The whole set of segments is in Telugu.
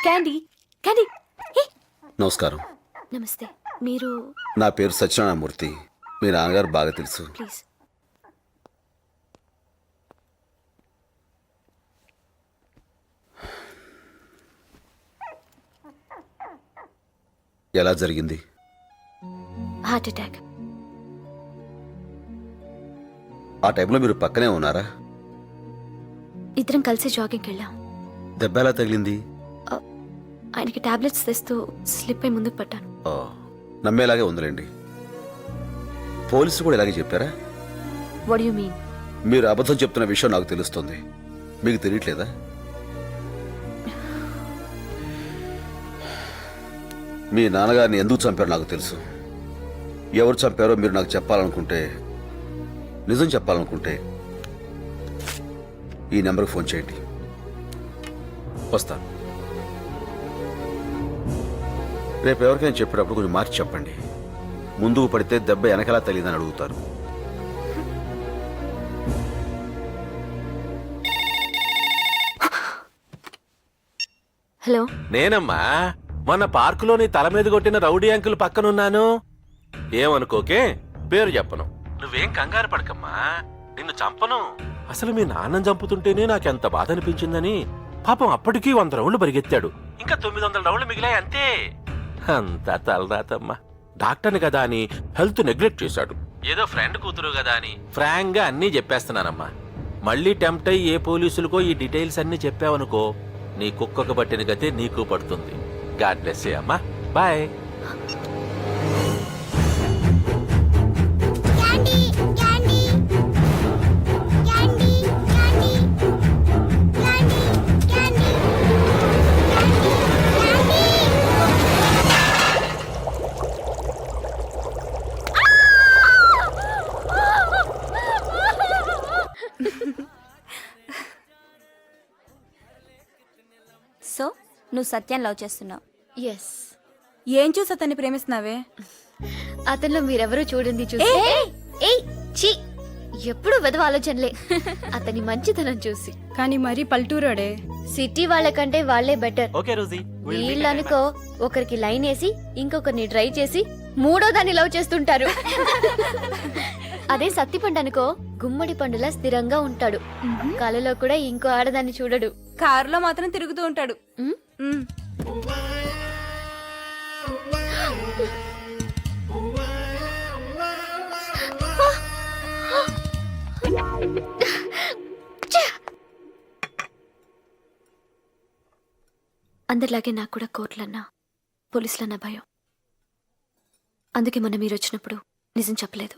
Candy candy. హే, నమస్కారం. నమస్తే. మీరు? నా పేరు సత్యనారాయణమూర్తి. మీ నాన్నగారు బాగా తెలుసు. ప్లీజ్. ఎలా జరిగింది? Heart attack. ఆ టైంలో మీరు పక్కనే ఉన్నారా? ఇద్దరం కలిసి జాగింగ్కి వెళ్ళాం. దెబ్బ ఎలా తగిలింది? ఆయనకి టాబ్లెట్స్ తెస్తూ స్లిప్ అయి ముందుకు పట్టాను. ఓ, నమ్మేలాగే ఉందిలేండి. పోలీసులు కూడా ఇలాగే చెప్పారా? What you mean? మీరు అబద్ధం చెప్తున్న విషయం నాకు తెలుస్తుంది. మీకు తెలియట్లేదా? మీ నాన్నగారిని ఎందుకు చంపారో నాకు తెలుసు. ఎవరు చంపారో మీరు నాకు చెప్పాలనుకుంటే, నిజం చెప్పాలనుకుంటే ఈ నెంబర్కి ఫోన్ చేయండి. వస్తాను. రేపు ఎవరికైనా చెప్పేటప్పుడు కొంచెం మార్చి చెప్పండి. ముందుకు పడితే దెబ్బ వెనకలా తగిలిందని అడుగుతారు. హలో. నేనమ్మా, మొన్న పార్కులోని తల మీద కొట్టిన రౌడీ అంకుల్ పక్కనున్నాను. ఏమనుకోకే, పేరు చెప్పను. నువ్వేం కంగారు పడకమ్మా, నిన్ను చంపను. అసలు మీ నాన్నని చంపుతుంటేనే నాకెంత బాధ అనిపించిందని. పాపం అప్పటికీ 100 రౌండ్లు పరిగెత్తాడు. ఇంకా 900 రౌండ్లు మిగిలాయి అంతే. అంతా తలరాతమ్మా. డాక్టర్ని కదా అని హెల్త్ నెగ్లెక్ట్ చేశాడు. ఏదో ఫ్రెండ్ కూతురు కదా అని ఫ్రాంక్ గా అన్నీ చెప్పేస్తున్నానమ్మా. మళ్ళీ టెంప్ట్ అయ్యి ఏ పోలీసులకో ఈ డీటెయిల్స్ అన్ని చెప్పావనుకో, నీ కుక్కకు పట్టిన గతే నీకు పడుతుంది. గాడ్ బ్లెస్ యూ అమ్మా. బాయ్. సో నువ్వు సత్యం లవ్ చేస్తున్నావు? ఎస్. ఏం చూసి అతన్ని ప్రేమిస్తున్నావే? అతనిలో మీరెవరూ చూడండి చూసి. ఏయ్ ఛీ, ఎప్పుడు వెదవ ఆలోచనలే. అతని మంచితనం చూసి. కానీ మరీ పల్టూరాడే. సిటీ వాళ్ళకంటే వాళ్ళే బెటర్. Okay Rosie. వీళ్ళు అనుకో, ఒకరికి లైన్ వేసి ఇంకొకరిని డ్రై చేసి మూడో దాన్ని లవ్ చేస్తుంటారు. అదే సత్తిపండు అనుకో, గుమ్మడి పండులా స్థిరంగా ఉంటాడు. కలలో కూడా ఇంకో ఆడదాన్ని చూడడు. కారులో మాత్రం తిరుగుతూ ఉంటాడు. ఉమ్? ఉమ్. అందరిలాగే నాకు కూడా కోర్టులన్నా పోలీసులన్నా భయం. అందుకే మొన్న మీరు వచ్చినప్పుడు నిజం చెప్పలేదు.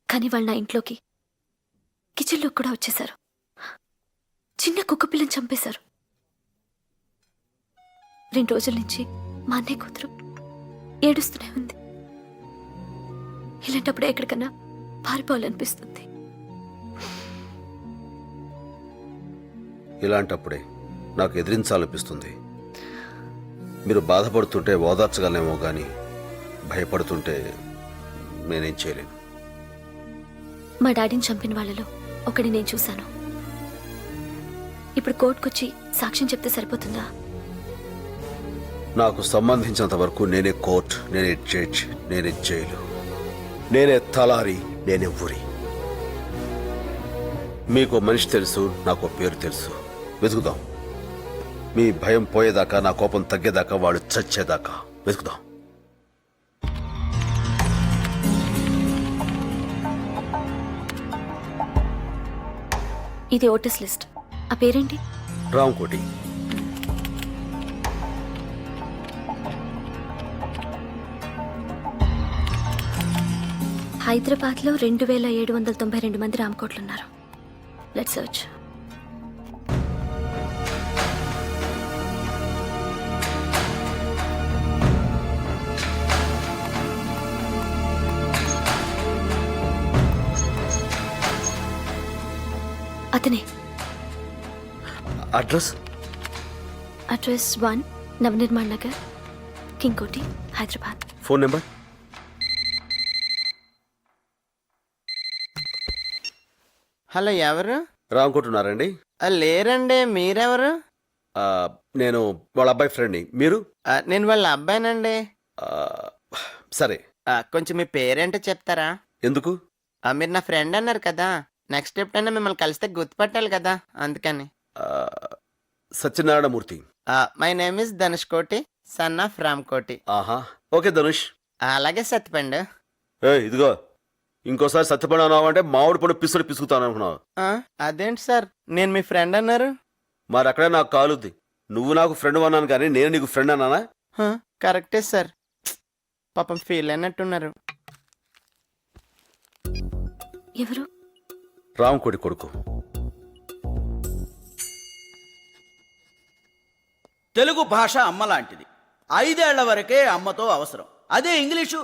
కానీ వాళ్ళు నా ఇంట్లోకి, కిచెన్లోకి కూడా వచ్చేశారు. చిన్న కుక్క పిల్లని చంపేశారు. 2 రోజుల నుంచి మా అన్నయ్య కూతురు ఏడుస్తూనే ఉంది. ఇలాంటప్పుడే ఎక్కడికన్నా పారిపోవాలనిపిస్తుంది. ఇలాంటప్పుడే నాకు ఎదిరించాలనిపిస్తుంది. మీరు బాధపడుతుంటే ఓదార్చగలనేమో కానీ భయపడుతుంటే నేనేం చేయలేను. మా డాడీని చంపిన వాళ్ళలో ఒకటి నేను చూశాను. ఇప్పుడు కోర్టుకొచ్చి సాక్ష్యం చెప్తే సరిపోతుందా? నాకు సంబంధించినంత వరకు నేనే కోర్ట్, నేనే జడ్జ్, నేనే జైలు, నేనే తలారి, నేనే ఊరి. మీకు మనిషి తెలుసు, నాకు పేరు తెలుసు. వెతుకుదాం. మీ భయం పోయేదాకా, నా కోపం తగ్గేదాకా, వాడు చచ్చేదాకా వెతుకుదాం. ఇది ఓటర్స్ లిస్ట్. ఆ పేరేంటి? రాంకోటి. హైదరాబాద్లో 2792 మంది రామకోట్లున్నారు. Let's search. అతనే. Address? Address 1 Navnirman Nagar, King Koti, Hyderabad. Phone number? Hello, ఎవరు? రాంకోటున్నారండి? లేరండి, మీరెవరు? ఆ, నేను వాళ్ళ అబ్బాయి ఫ్రెండ్ని. మీరు? నేను వాళ్ళ అబ్బాయినండి. ఆ, సరే. కొంచెం మీ పేరేంటో చెప్తారా? ఎందుకు? మీరు నా ఫ్రెండ్ అన్నారు కదా, నెక్స్ట్ ఎప్పుడైనా మిమ్మల్ని కలిస్తే గుర్తుపట్టాలి కదా, అందుకని. ఆ, Satyanarayana Murthy. My name is Dhanush కోటి, సన్ ఆఫ్ రామ్ కోటి. ఆహా, ఓకే ధనుష్. అలాగే సత్యపండు. ఇదిగో ఇంకోసారి సత్యపడి అన్నావు అంటే మామిడి పండు పిసుడు పిసుకుతాను అనుకున్నావు. అదేంటి సార్, నేను మీ ఫ్రెండ్ అన్నారు? మరి అక్కడే నాకు కాలుద్ది. నువ్వు నాకు ఫ్రెండ్ అన్నాను కానీ నేను నీకు ఫ్రెండ్ అన్నానా? కరెక్టే సార్, పాపం ఫీల్ అయినట్టున్నారు. ఎవరు? రామకోటి కొడుకు. తెలుగు భాష అమ్మ లాంటిది. 5 ఏళ్ల వరకే అమ్మతో అవసరం. అదే ఇంగ్లీషు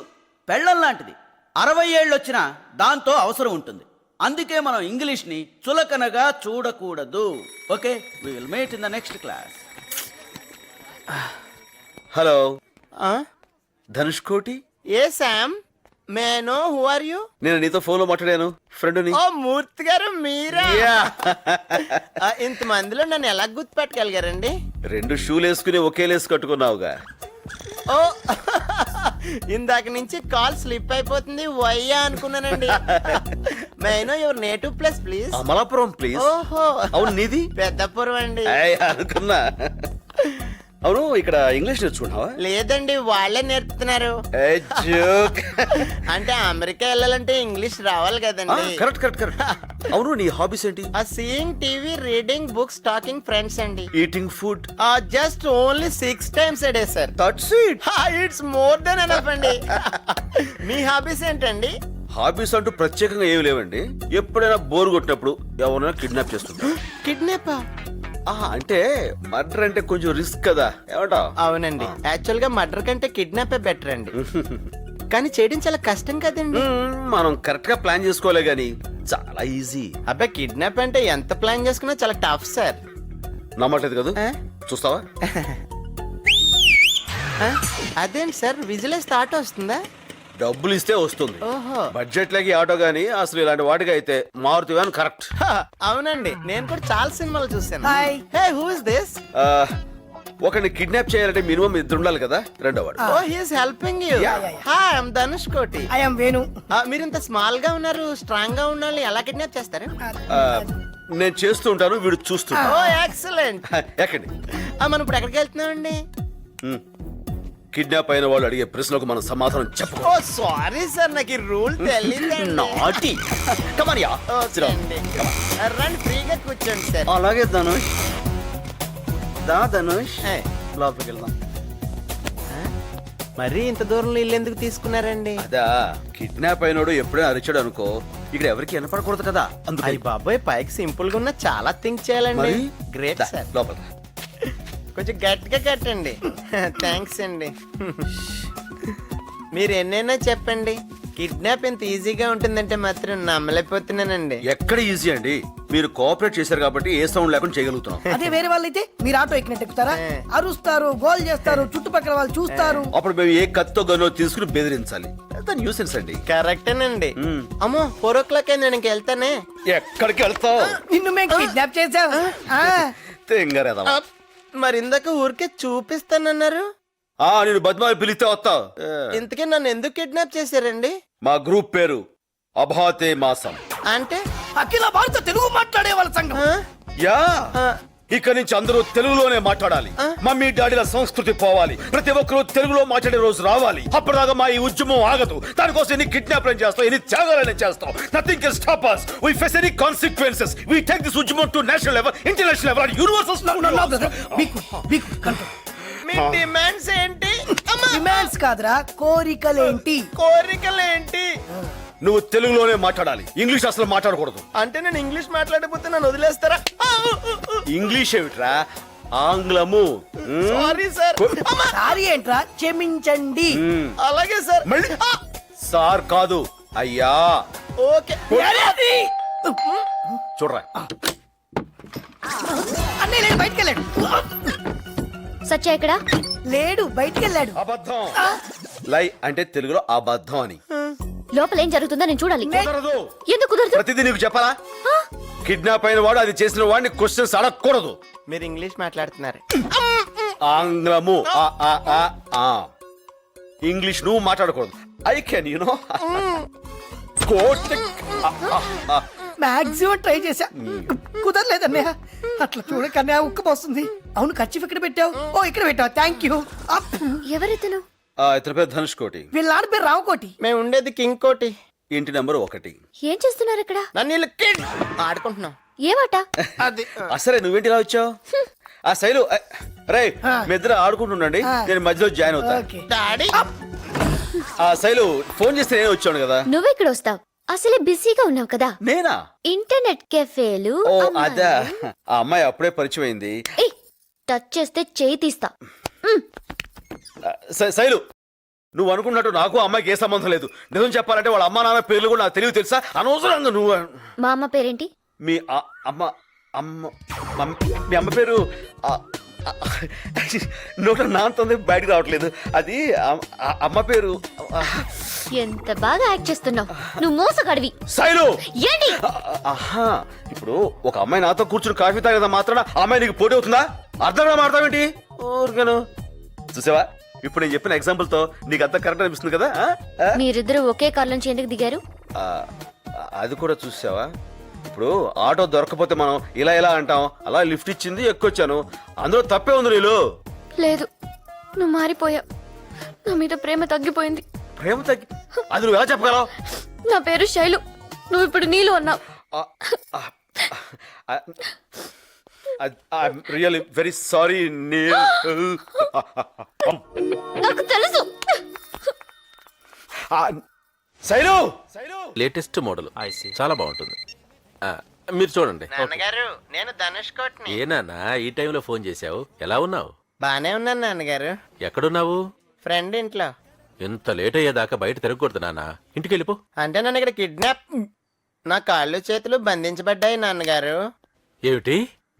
పెళ్ళం లాంటిది. 60 ఏళ్ళు వచ్చినా దాంతో అవసరం ఉంటుంది. అందుకే మనం ఇంగ్లీష్ని చులకనగా చూడకూడదు. Okay, we will meet in the next class. Hello Dhanush Koti. Hey Sam, may know who are you? నేను నీతో ఫోన్లో మాట్లాడాను, ఫ్రెండ్ని. ఓ మూర్తి గారు మీరా? ఇంతమందిలో నన్ను ఎలా గుర్తుపెట్టగలిగారండి? 2 షూలు వేసుకుని ఒకే లేసు కట్టుకున్నావుగా. ఓ ఇందాక నుంచి కాల్ స్లిప్ అయిపోతుంది వయ్యా అనుకున్నానండి. Maino your native place please. Amalapuram please. ఓహో, అవును నీది? పెద్దపురం అండి. అనుకున్నా. అవును, ఇక్కడ ఇంగ్లీష్ నేర్చుకున్నావా? లేదండి, వాళ్ళే నేర్పుతున్నారు. అంటే అమెరికా వెళ్ళాలంటే ఇంగ్లీష్ రావాలి కదండి. Correct correct correct. అవును, నీ హాబీస్ ఏంటి? Seeing TV, reading books, talking friends అండి. Eating food. Just only 6 times a day sir. That's it. It's more than enough అండి. మీ హాబీస్ ఏంటండి? హాబీస్ అంటూ ప్రత్యేకంగా ఏమి లేవండి. ఎప్పుడైనా బోర్ కొట్టినప్పుడు ఎవరైనా కిడ్నాప్ చేస్తుంటా. కిడ్నాపా? అంటే మర్డర్ అంటే కొంచెం రిస్క్ కదా, ఏమంటావ్? అవునండి, యాక్చువల్ గా మర్డర్ కంటే కిడ్నాపే బెటర్ అండి. కానీ చేయడం చాలా కష్టం కదండి. మనం కరెక్ట్ గా ప్లాన్ చేసుకోలే గానీ చాలా ఈజీ. అబ్బాయి, కిడ్నాప్ అంటే ఎంత ప్లాన్ చేసుకున్నా చాలా టఫ్ సార్. నమ్మట్లేదు కదా? చూస్తావా? అదేంటి సార్, విజిల్ స్టార్ట్ వస్తుందా? డబ్బులు ఇస్తే వస్తుంది. ఓహో, బడ్జెట్ లకి ఆటో గానీ అసలు ఇలాంటి వాటికి అయితే మారుతి వ్యాన్ కరెక్ట్. అవునండి, నేను కూడా చాలా సినిమాలు చూసాను. Hey, who is this? ఒకరిని కిడ్నాప్ చేయాలంటే మినిమం 2 ఉండాలి కదా. రెండో వాడు. Oh, he is helping you. Hi, I am Dhanush Koti. I am Venu. మీరు ఇంత స్మాల్ గా ఉన్నారు, స్ట్రాంగ్ గా ఉండాలి, ఎలా కిడ్నాప్ చేస్తారు? నేను చేస్తూ ఉంటాను, వీడు చూస్తుంటా. ఓ ఎక్సలెంట్. ఎక్కండి. మనం ఇప్పుడు ఎక్కడికి వెళ్తున్నామండి? కిడ్నాప్ అయిన వాళ్ళు అడిగే ప్రశ్నలకు మనం సమాధానం చెప్పు. ఓ సారీ సార్, నాకు ఈ రూల్ తెలియదండి. నాటి. Come on, yeah. Sit down. రండి, ఫ్రీగా కూర్చోండి సార్. అలాగే ధనుష్. ధనుష్ ఏ, లోపలికి వెళ్దాం. మరీ ఇంత దూరంలో ఇల్లు ఎందుకు తీసుకున్నారండి? అదా, కిడ్నాప్ అయినోడు ఎప్పుడైనా అరిచాడు అనుకో, ఇక్కడ ఎవరికి వినపడకూడదు కదా, అందుకని. అయ్య బాబాయ్, పైకి సింపుల్ గా ఉన్న చాలా థింక్ చేయాలండి. మరి? గ్రేట్ దా, సార్. లోపల. కొంచెం గట్టిగా కట్టండి. థ్యాంక్స్ అండి. మీరు ఎన్నైనా చెప్పండి, కిడ్నాప్ ఎంత ఈజీగా ఉంటుందంటే మాత్రం నమ్మలేకపోతున్నానండి. ఎక్కడ ఈజీ అండి, మీరు కోఆపరేట్ చేశారు కాబట్టి ఏ సౌండ్ లేకుండా చేయగలుగుతున్నాం. అదే వేరే వాళ్ళైతే మీరు ఆటో ఎక్కినట్టు ఎక్కుతారా? అరుస్తారు, గోల్ చేస్తారు, చుట్టుపక్కల వాళ్ళు చూస్తారు. అప్పుడు మేము ఏ కత్తో గన్నో తీసుకుని బెదిరించాలి. న్యూసెన్స్ అండి. కరెక్టేనండి. అమ్మో, 4 o'clock నేను ఇంక వెళ్తానే. ఎక్కడికి వెళ్తావు? నిన్ను మేము కిడ్నాప్ చేసాం. తెంగరేదా? మరి ఇందాక ఊరికే చూపిస్తానన్నారు. నేను బద్మాలు పిలిస్తే వస్తావు. ఇంతకీ నన్ను ఎందుకు కిడ్నాప్ చేశారండి? మా గ్రూప్ పేరు అభాతే మాసం. అంటే అఖిల భారత తెలుగు మాట్లాడే వాళ్ళ సంఘం. యా, ఇక్కడి నుంచి అందరూ తెలుగులోనే మాట్లాడాలి. మమ్మీ డాడీల సంస్కృతి పోవాలి. ప్రతి ఒక్కరూ తెలుగులో మాట్లాడే రోజు రావాలి. అప్పటిదాకా మా ఈ ఉద్యమం ఆగదు. దానికోసం ఎన్ని కిడ్నాప్లను చేస్తాం, ఎన్ని త్యాగాలను చేస్తాం. Nothing can stop us. We face any consequences. We take this ఉద్యమం to national level, international level and universal me demands ఏంటి? డిమాండ్స్ కాదురా, కోరికలేంటి? కోరికలేంటి? నువ్వు తెలుగులోనే మాట్లాడాలి, ఇంగ్లీష్ అసలు మాట్లాడకూడదు. అంటే నేను ఇంగ్లీష్ మాట్లాడకపోతే నన్ను వదిలేస్తారా? ఇంగ్లీష్ ఏమిట్రా, ఆంగ్లము. Sorry sir. సారీ ఏంట్రా, క్షమించండి. అలాగే సార్. మళ్ళీ సార్ కాదు, అయ్యా. ఓకే. చూడరా, అన్నీ లేడు, బయటికి వెళ్ళాడు. సత్య ఎక్కడా? లేడు, బయటికి వెళ్ళాడు. అబద్ధం. లై అంటే తెలుగులో అబద్ధం అని. లోపల ఏం జరుగుతుందో నేను చూడాలి. కుదరదు. ఎందుకు కుదరదు? ప్రతిదీ నీకు చెప్పాలా? కిడ్నాప్ అయిన వాడు అది చేసిన వాడిని క్వశ్చన్స్ అడగకూడదు. మీరు ఇంగ్లీష్ మాట్లాడుతున్నారు. ఆంగ్లము ఇంగ్లీష్ నువ్వు మాట్లాడకూడదు. I can you know maximum try చేశా, కుదరలేదన్నయ్య. అట్లా చూడకన్నయ్య ఉక్క పోస్తుంది. అవును, ఖర్చు ఇక్కడ పెట్టావు. ఓ ఇక్కడ పెట్టావు, థ్యాంక్ యూ. ఎవరితను? ఇతని పేరు ధనుష్ కోటి, వీళ్ళ నాన్న పేరు రావుకోటి. మేము ఉండేది కింగ్ కోటి. ఇంటి నెంబర్ 1. ఏం చేస్తున్నారు ఇక్కడ? నన్ను వీళ్ళు కిడ్ ఆడుకుంటున్నాం. ఏమాట? అది అసలే నువ్వేంటి ఇలా వచ్చావు? ఆ శైలు రే మీ ఇద్దరు ఆడుకుంటుండండి, నేను మధ్యలో జాయిన్ అవుతా. ఓకే. డాడీ ఆ శైలు ఫోన్ చేస్తే నేను వచ్చాను కదా. నువ్వెక్కడ వస్తావు? అసలే బిజీగా ఉన్నావు కదా. నేనా? ఇంటర్నెట్ కెఫేలు ఓ అమ్మాయిలు. అదా, ఆ అమ్మాయి అప్పుడే పరిచయం అయింది. ఏయ్, టచ్ చేస్తే చేయి తీస్తా. శైలు నువ్వు అనుకున్నట్టు నాకు ఆ అమ్మాయికి ఏ సంబంధం లేదు. నిజం చెప్పాలంటే వాళ్ళ అమ్మా నాన్న పేర్లు కూడా నాకు తెలివి తెలుసా? అనవసరంగా నువ్వు మా అమ్మ పేరేంటి? మీ మీ అమ్మ పేరు నోట నాంతుంది బయటికి రావట్లేదు. అది అమ్మ పేరు. ఎంత బాగా యాక్ట్ చేస్తున్నావు. నువ్వు మోసగాడివి. శైలు ఏంటి? ఆహా, ఇప్పుడు ఒక అమ్మాయి నాతో కూర్చుని కాఫీ తాగేదా మాత్రాన ఆ అమ్మాయి నీకు పోటీ అవుతుందా? అర్థంగా మాట్లాడతావేంటి? ఊరికను చూసావా, ఇప్పుడు నేను చెప్పిన ఎగ్జాంపుల్ తో నీకు అంతా కరెక్ట్ అనిపిస్తుంది కదా. మీరిద్దరూ ఒకే కార్ నుంచి ఎందుకు దిగారు? ఆ, అది కూడా చూసావా, ఇప్పుడు ఆటో దొరకపోతే మనం ఇలా ఇలా అంటాం, అలా లిఫ్ట్ ఇచ్చింది ఎక్కొచ్చాను, అందులో తప్పే ఉంది. నీళ్ళు లేదు, నువ్వు మారిపోయావు. నా మీద ప్రేమ తగ్గిపోయింది. ప్రేమ తగ్గి అది నువ్వు ఎలా చెప్పగలవు? నా పేరు శైలు, నువ్వు ఇప్పుడు నీళ్ళు అన్నావు. Really very sorry Neel. నాకు తెలుసు. శైలు లేటెస్ట్ మోడల్ చాలా బాగుంటుంది. మీరు చూడండి. నాన్నగారు నేను ధనుష్ కోటిని. ఏనాన్నా ఈ టైంలో ఫోన్ చేశావు? ఎలా ఉన్నావు? బానే ఉన్నాను నాన్నగారు. ఎక్కడున్నావు? ఫ్రెండ్ ఇంట్లో. ఎంత లేట్ అయ్యేదాకా బయట తిరగకూడదు నాన్న, ఇంటికి వెళ్ళిపో. అంటే నన్ను ఇక్కడ కిడ్నాప్, నా కాళ్ళు చేతులు బంధించబడ్డాయి నాన్నగారు. ఏమిటి?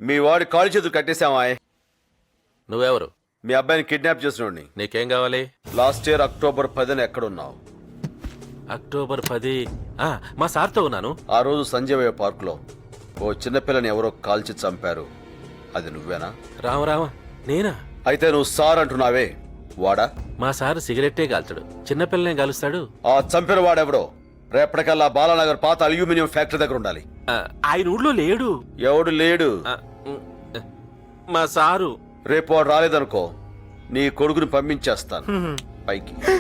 మీ వాడి కాలు చేతులు కట్టేశావా? నువ్వెవరు? మీ అబ్బాయిని కిడ్నాప్ చేసినోడిని. నీకేం కావాలి? లాస్ట్ ఇయర్ అక్టోబర్ 10న ఎక్కడున్నావు? అక్టోబర్ 10 మా సార్తో ఉన్నాను. ఆ రోజు సంజయ్ పార్క్ లో ఓ చిన్నపిల్లని ఎవరో కాల్చి చంపారు, అది నువ్వేనా? రామ నేనా? అయితే నువ్వు సార్ అంటున్నావే, వాడా? మా సార్ సిగరెట్టే కాల్చాడు, చిన్నపిల్లనే కాలుస్తాడు. ఆ చంపిన వాడెవడో రేపటికల్లా బాలానగర్ పాత అల్యూమినియం ఫ్యాక్టరీ దగ్గర ఉండాలి. ఆయన ఊళ్ళో లేడు. ఎవడు లేడు? మా సారు. రేపు వాడు రాలేదనుకో, నీ కొడుకుని పంపించేస్తాను పైకి.